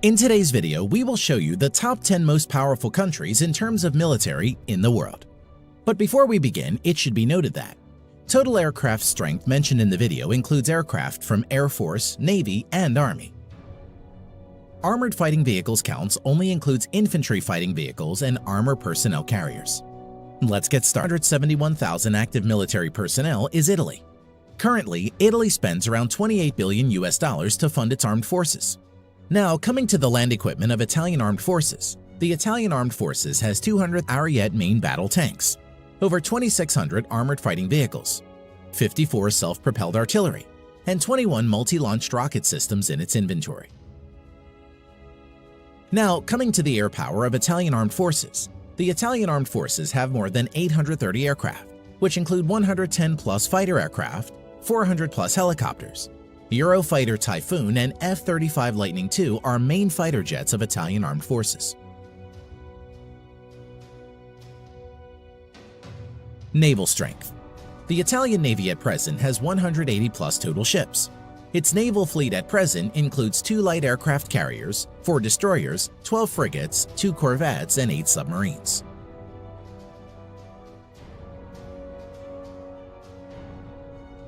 In today's video, we will show you the top 10 most powerful countries in terms of military in the world. But before we begin, it should be noted that total aircraft strength mentioned in the video includes aircraft from Air Force, Navy, and Army. Armored fighting vehicles counts only includes infantry fighting vehicles and armor personnel carriers. Let's get started. 171,000 active military personnel is Italy. Currently, Italy spends around $28 billion to fund its armed forces. Now, coming to the land equipment of Italian Armed Forces, the Italian Armed Forces has 200 Ariete main battle tanks, over 2,600 armored fighting vehicles, 54 self-propelled artillery, and 21 multi-launched rocket systems in its inventory. Now, coming to the air power of Italian Armed Forces, the Italian Armed Forces have more than 830 aircraft, which include 110-plus fighter aircraft, 400-plus helicopters. Eurofighter Typhoon and F-35 Lightning II are main fighter jets of Italian Armed Forces. Naval strength. The Italian Navy at present has 180-plus total ships. Its naval fleet at present includes 2 light aircraft carriers, 4 destroyers, 12 frigates, 2 corvettes, and 8 submarines.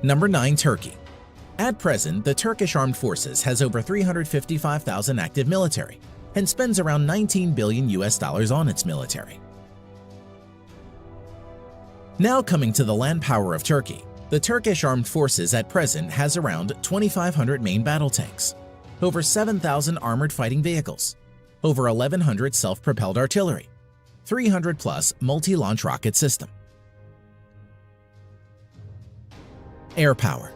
Number 9. Turkey. At present, the Turkish Armed Forces has over 355,000 active military and spends around $19 billion on its military. Now coming to the land power of Turkey, the Turkish Armed Forces at present has around 2,500 main battle tanks, over 7,000 armored fighting vehicles, over 1,100 self-propelled artillery, 300-plus multi-launch rocket system. Air power.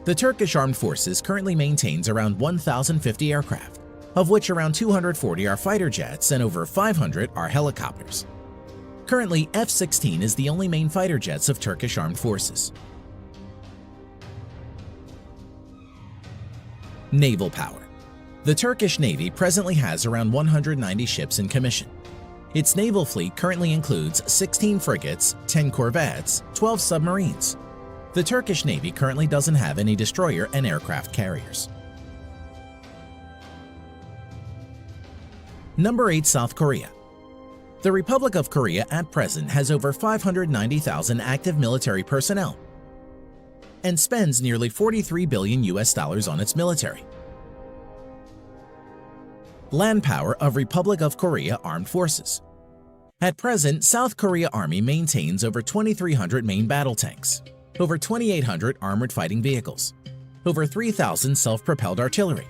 The Turkish Armed Forces currently maintains around 1,050 aircraft, of which around 240 are fighter jets and over 500 are helicopters. Currently, F-16 is the only main fighter jets of Turkish Armed Forces. Naval power. The Turkish Navy presently has around 190 ships in commission. Its naval fleet currently includes 16 frigates, 10 corvettes, 12 submarines. The Turkish Navy currently doesn't have any destroyer and aircraft carriers. Number 8. South Korea. The Republic of Korea at present has over 590,000 active military personnel and spends nearly $43 billion on its military. Land power of Republic of Korea Armed Forces. At present, South Korea Army maintains over 2,300 main battle tanks, over 2,800 armored fighting vehicles, over 3,000 self-propelled artillery,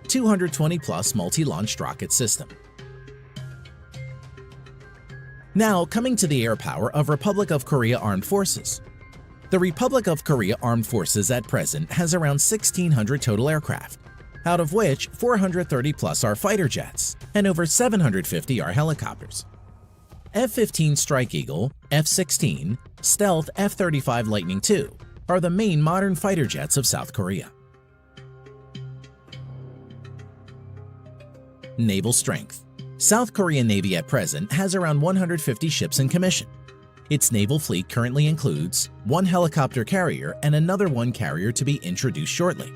220-plus multi-launched rocket system. Now, coming to the air power of Republic of Korea Armed Forces. The Republic of Korea Armed Forces at present has around 1,600 total aircraft, out of which 430-plus are fighter jets and over 750 are helicopters. F-15 Strike Eagle, F-16, Stealth F-35 Lightning II are the main modern fighter jets of South Korea. Naval strength. South Korean Navy at present has around 150 ships in commission. Its naval fleet currently includes 1 helicopter carrier and another 1 carrier to be introduced shortly,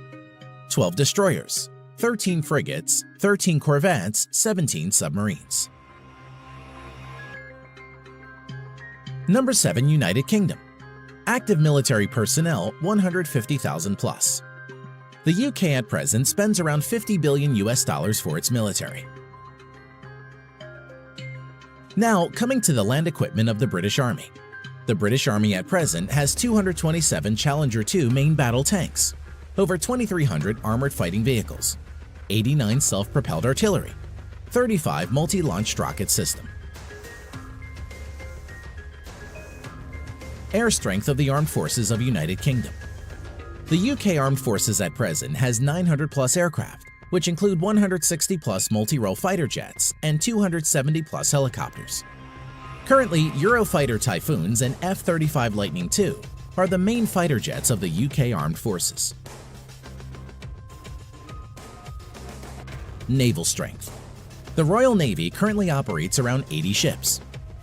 12 destroyers, 13 frigates, 13 corvettes, 17 submarines. Number 7. United Kingdom. Active military personnel 150,000 plus. The UK at present spends around $50 billion for its military. Now, coming to the land equipment of the British Army. The British Army at present has 227 Challenger 2 main battle tanks, over 2,300 armored fighting vehicles, 89 self-propelled artillery, 35 multi-launched rocket system. Air strength of the Armed Forces of United Kingdom. The UK Armed Forces at present has 900-plus aircraft, which include 160-plus multi-role fighter jets and 270-plus helicopters. Currently, Eurofighter Typhoons and F-35 Lightning II are the main fighter jets of the UK Armed Forces. Naval strength. The Royal Navy currently operates around 80 ships.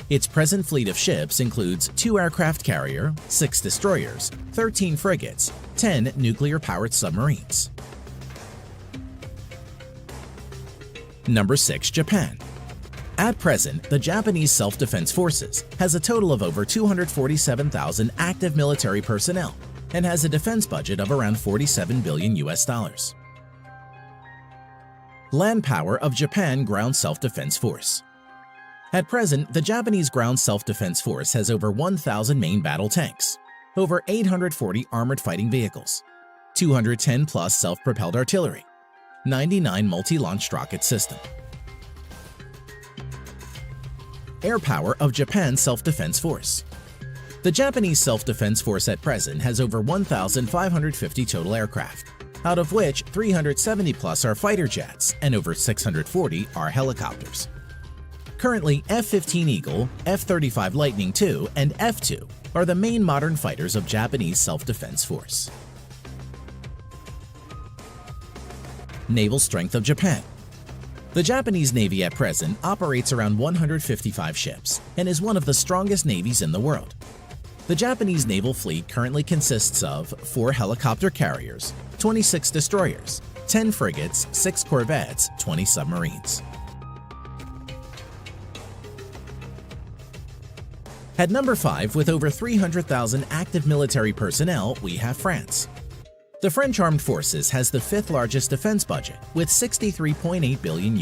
Its present fleet of ships includes 2 aircraft carrier, 6 destroyers, 13 frigates, 10 nuclear-powered submarines. Number 6. Japan. At present, the Japanese Self-Defense Forces has a total of over 247,000 active military personnel and has a defense budget of around $47 billion. Land power of Japan Ground Self-Defense Force. At present, the Japanese Ground Self-Defense Force has over 1,000 main battle tanks, over 840 armored fighting vehicles, 210 plus self-propelled artillery, 99 multi-launched rocket system. Air power of Japan Self-Defense Force. The Japanese Self-Defense Force at present has over 1,550 total aircraft, out of which 370 plus are fighter jets and over 640 are helicopters. Currently, F-15 Eagle, F-35 Lightning II, and F-2 are the main modern fighters of Japanese Self-Defense Force. Naval strength of Japan. The Japanese Navy at present operates around 155 ships and is one of the strongest navies in the world. The Japanese naval fleet currently consists of 4 helicopter carriers, 26 destroyers, 10 frigates, 6 corvettes, 20 submarines. At number 5, with over 300,000 active military personnel, we have France. The French Armed Forces has the 5th largest defense budget with $63.8 billion.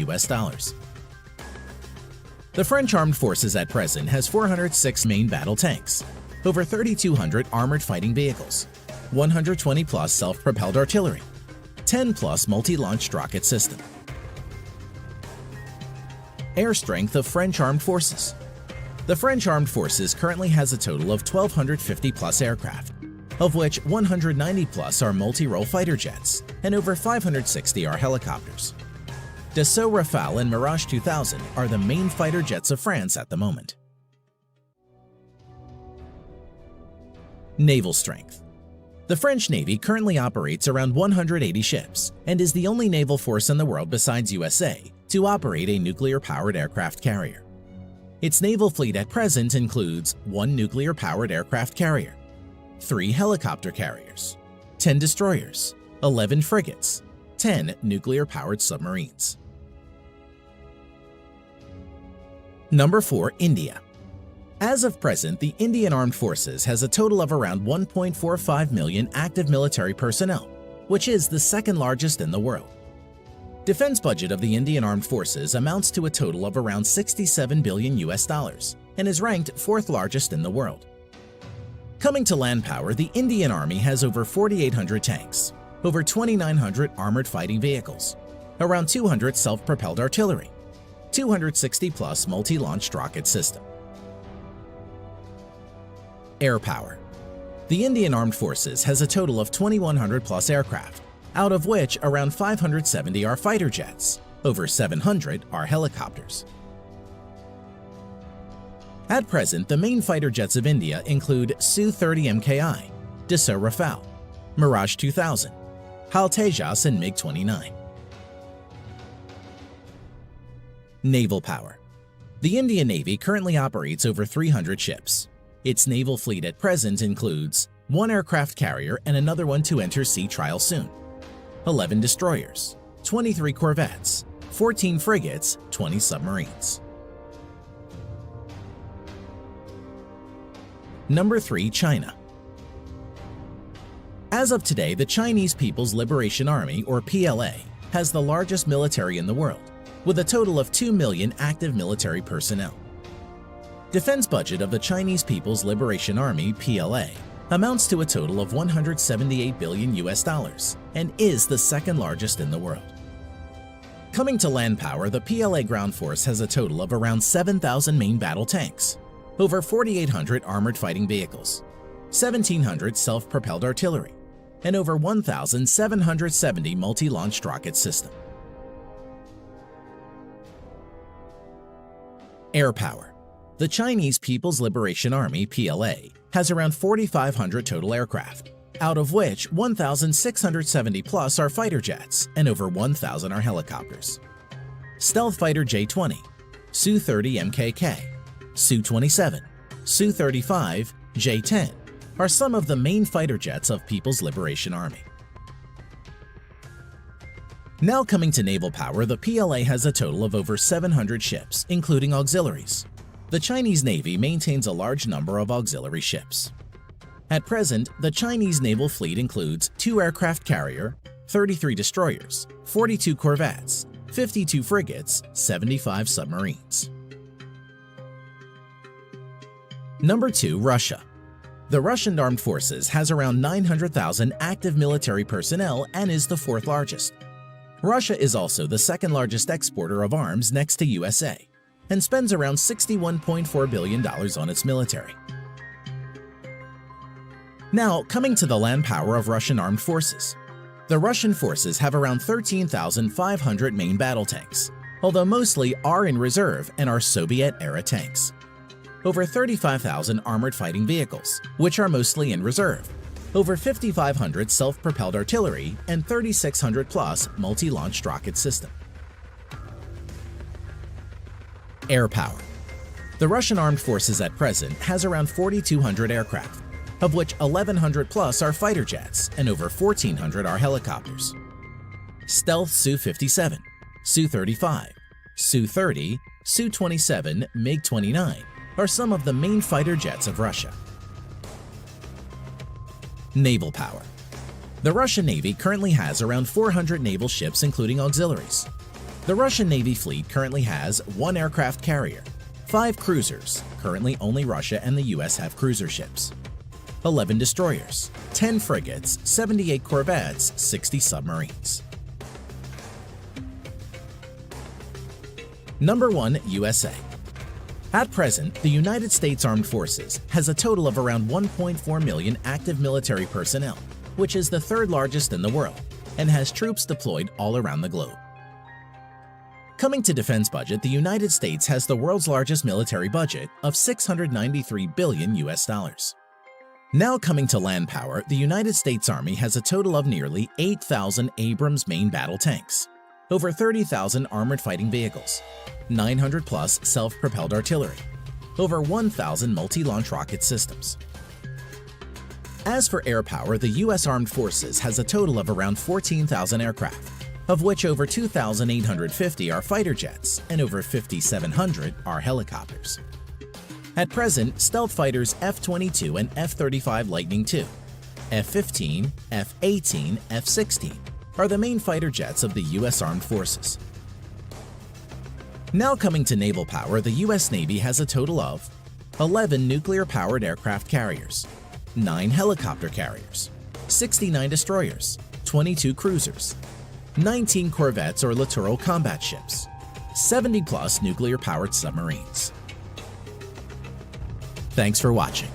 The French Armed Forces at present has 406 main battle tanks, over 3,200 armored fighting vehicles, 120 plus self-propelled artillery, 10 plus multi-launched rocket system. Air strength of French Armed Forces. The French Armed Forces currently has a total of 1,250 plus aircraft, of which 190 plus are multi-role fighter jets and over 560 are helicopters. Dassault Rafale and Mirage 2000 are the main fighter jets of France at the moment. Naval strength. The French Navy currently operates around 180 ships and is the only naval force in the world besides USA to operate a nuclear-powered aircraft carrier. Its naval fleet at present includes 1 nuclear-powered aircraft carrier, 3 helicopter carriers, 10 destroyers, 11 frigates, 10 nuclear-powered submarines. Number 4. India. As of present, the Indian Armed Forces has a total of around 1.45 million active military personnel, which is the 2nd largest in the world. Defense budget of the Indian Armed Forces amounts to a total of around $67 billion and is ranked 4th largest in the world. Coming to land power, the Indian Army has over 4,800 tanks, over 2,900 armored fighting vehicles, around 200 self-propelled artillery, 260 plus multi-launched rocket system. Air power. The Indian Armed Forces has a total of 2,100 plus aircraft, out of which around 570 are fighter jets, over 700 are helicopters. At present, the main fighter jets of India include Su-30 MKI, Dassault Rafale, Mirage 2000, HAL Tejas and MiG-29. Naval power. The Indian Navy currently operates over 300 ships. Its naval fleet at present includes 1 aircraft carrier and another one to enter sea trial soon, 11 destroyers, 23 corvettes, 14 frigates, 20 submarines. Number 3. China. As of today, the Chinese People's Liberation Army, or PLA, has the largest military in the world, with a total of 2 million active military personnel. Defense budget of the Chinese People's Liberation Army, PLA, amounts to a total of $178 billion and is the 2nd largest in the world. Coming to land power, the PLA ground force has a total of around 7,000 main battle tanks, over 4,800 armored fighting vehicles, 1,700 self-propelled artillery, and over 1,770 multi-launched rocket system. Air power. The Chinese People's Liberation Army, PLA, has around 4,500 total aircraft, out of which 1,670 plus are fighter jets and over 1,000 are helicopters. Stealth fighter J-20, Su-30 MKK, Su-27, Su-35, J-10 are some of the main fighter jets of People's Liberation Army. Now coming to naval power, the PLA has a total of over 700 ships, including auxiliaries. The Chinese Navy maintains a large number of auxiliary ships. At present, the Chinese naval fleet includes 2 aircraft carrier, 33 destroyers, 42 corvettes, 52 frigates, 75 submarines. Number 2. Russia. The Russian Armed Forces has around 900,000 active military personnel and is the 4th largest. Russia is also the 2nd largest exporter of arms next to USA and spends around $61.4 billion on its military. Now, coming to the land power of Russian armed forces. The Russian forces have around 13,500 main battle tanks, although mostly are in reserve and are Soviet-era tanks. Over 35,000 armored fighting vehicles, which are mostly in reserve, over 5,500 self-propelled artillery, and 3,600 plus multi-launched rocket system. Air power. The Russian armed forces at present has around 4,200 aircraft, of which 1,100 plus are fighter jets and over 1,400 are helicopters. Stealth Su-57, Su-35, Su-30, Su-27, MiG-29 are some of the main fighter jets of Russia. Naval power. The Russian Navy currently has around 400 naval ships including auxiliaries. The Russian Navy fleet currently has 1 aircraft carrier, 5 cruisers, currently only Russia and the US have cruiser ships, 11 destroyers, 10 frigates, 78 corvettes, 60 submarines. Number 1. USA. At present, the United States Armed Forces has a total of around 1.4 million active military personnel, which is the 3rd largest in the world, and has troops deployed all around the globe. Coming to defense budget, the United States has the world's largest military budget of $693 billion US. Now coming to land power, the United States Army has a total of nearly 8,000 Abrams main battle tanks, over 30,000 armored fighting vehicles, 900 plus self-propelled artillery, over 1,000 multi-launch rocket systems. As for air power, the U.S. Armed Forces has a total of around 14,000 aircraft, of which over 2,850 are fighter jets and over 5,700 are helicopters. At present, stealth fighters F-22 and F-35 Lightning II, F-15, F-18, F-16 are the main fighter jets of the U.S. Armed Forces. Now coming to naval power, the U.S. Navy has a total of 11 nuclear-powered aircraft carriers, 9 helicopter carriers, 69 destroyers, 22 cruisers, 19 corvettes or littoral combat ships, 70 plus nuclear-powered submarines. Thanks for watching.